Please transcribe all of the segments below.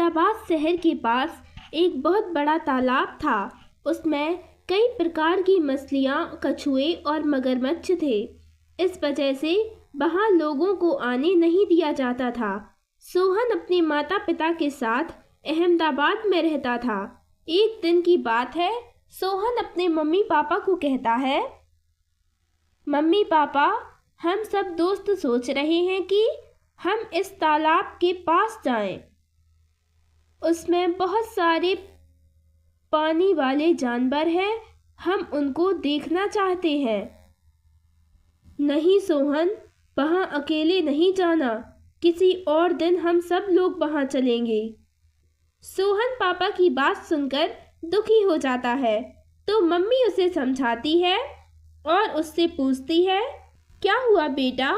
अहमदाबाद शहर के पास एक बहुत बड़ा तालाब था। उसमें कई प्रकार की मछलियाँ, कछुए और मगरमच्छ थे। इस वजह से वहाँ लोगों को आने नहीं दिया जाता था। सोहन अपने माता पिता के साथ अहमदाबाद में रहता था। एक दिन की बात है, सोहन अपने मम्मी पापा को कहता है, मम्मी पापा, हम सब दोस्त सोच रहे हैं कि हम इस तालाब के पास जाएं। उसमें बहुत सारे पानी वाले जानवर हैं, हम उनको देखना चाहते हैं। नहीं सोहन, वहाँ अकेले नहीं जाना, किसी और दिन हम सब लोग वहाँ चलेंगे। सोहन पापा की बात सुनकर दुखी हो जाता है, तो मम्मी उसे समझाती है और उससे पूछती है, क्या हुआ बेटा?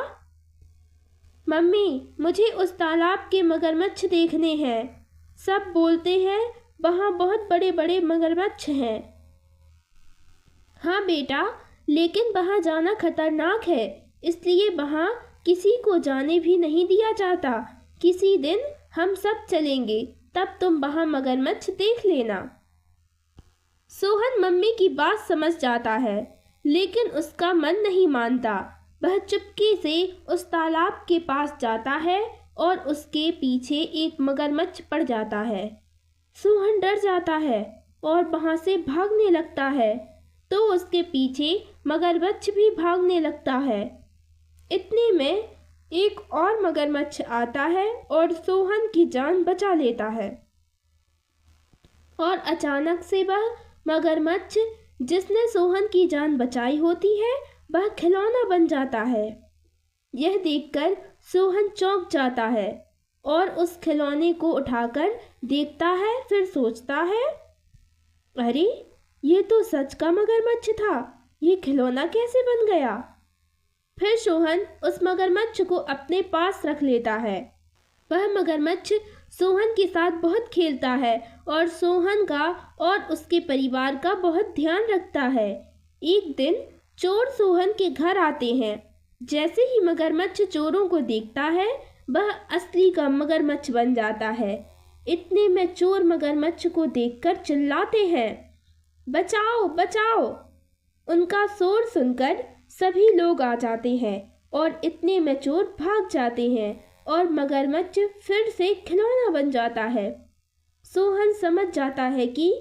मम्मी, मुझे उस तालाब के मगरमच्छ देखने हैं। सब बोलते हैं वहाँ बहुत बड़े बड़े मगरमच्छ हैं। हाँ बेटा, लेकिन वहाँ जाना खतरनाक है, इसलिए वहाँ किसी को जाने भी नहीं दिया जाता। किसी दिन हम सब चलेंगे, तब तुम वहाँ मगरमच्छ देख लेना। सोहन मम्मी की बात समझ जाता है, लेकिन उसका मन नहीं मानता। वह चुपके से उस तालाब के पास जाता है और उसके पीछे एक मगरमच्छ पड़ जाता है। सोहन डर जाता है और वहाँ से भागने लगता है, तो उसके पीछे मगरमच्छ भी भागने लगता है। इतने में एक और मगरमच्छ आता है और सोहन की जान बचा लेता है। और अचानक से वह मगरमच्छ जिसने सोहन की जान बचाई होती है, वह खिलौना बन जाता है। यह देखकर सोहन चौंक जाता है और उस खिलौने को उठाकर देखता है, फिर सोचता है, अरे ये तो सच का मगरमच्छ था, ये खिलौना कैसे बन गया? फिर सोहन उस मगरमच्छ को अपने पास रख लेता है। वह मगरमच्छ सोहन के साथ बहुत खेलता है और सोहन का और उसके परिवार का बहुत ध्यान रखता है। एक दिन चोर सोहन के घर आते हैं। जैसे ही मगरमच्छ चोरों को देखता है, वह असली का मगरमच्छ बन जाता है। इतने में चोर मगरमच्छ को देखकर चिल्लाते हैं, बचाओ बचाओ। उनका शोर सुनकर सभी लोग आ जाते हैं और इतने में चोर भाग जाते हैं और मगरमच्छ फिर से खिलौना बन जाता है। सोहन समझ जाता है कि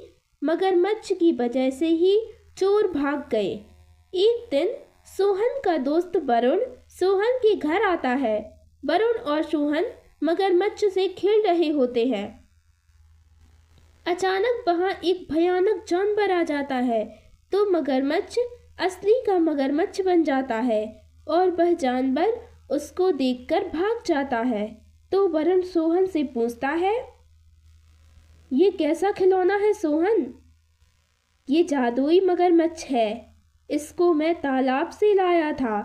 मगरमच्छ की वजह से ही चोर भाग गए। एक दिन सोहन का दोस्त वरुण सोहन के घर आता है। वरुण और सोहन मगरमच्छ से खेल रहे होते हैं। अचानक वहां एक भयानक जानवर आ जाता है, तो मगरमच्छ असली का मगरमच्छ बन जाता है और वह जानवर उसको देखकर भाग जाता है। तो वरुण सोहन से पूछता है, ये कैसा खिलौना है सोहन? ये जादुई मगरमच्छ है, इसको मैं तालाब से लाया था।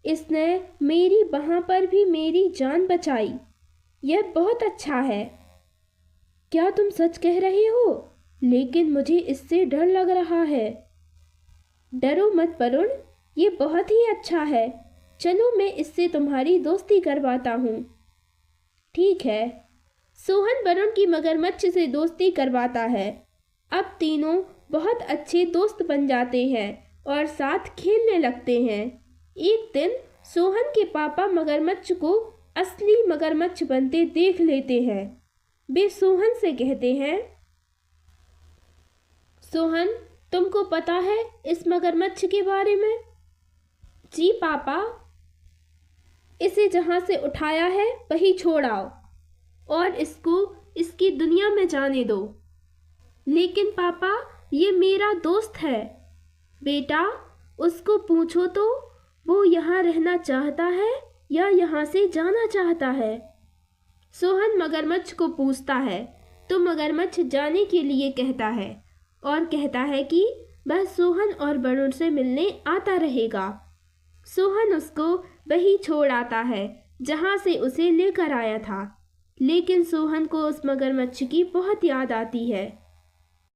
इसने मेरी वहाँ पर भी मेरी जान बचाई। यह बहुत अच्छा है। क्या तुम सच कह रहे हो? लेकिन मुझे इससे डर लग रहा है। डरो मत वरुण, ये बहुत ही अच्छा है। चलो मैं इससे तुम्हारी दोस्ती करवाता हूँ। ठीक है। सोहन वरुण की मगरमच्छ से दोस्ती करवाता है। अब तीनों बहुत अच्छे दोस्त बन जाते हैं और साथ खेलने लगते हैं। एक दिन सोहन के पापा मगरमच्छ को असली मगरमच्छ बनते देख लेते हैं। वे सोहन से कहते हैं, सोहन, तुमको पता है इस मगरमच्छ के बारे में? जी पापा, इसे जहाँ से उठाया है वहीं छोड़ आओ और इसको इसकी दुनिया में जाने दो। लेकिन पापा, ये मेरा दोस्त है। बेटा, उसको पूछो तो वो यहाँ रहना चाहता है या यहाँ से जाना चाहता है। सोहन मगरमच्छ को पूछता है, तो मगरमच्छ जाने के लिए कहता है और कहता है कि वह सोहन और वरुण से मिलने आता रहेगा। सोहन उसको वही छोड़ आता है जहाँ से उसे लेकर आया था। लेकिन सोहन को उस मगरमच्छ की बहुत याद आती है।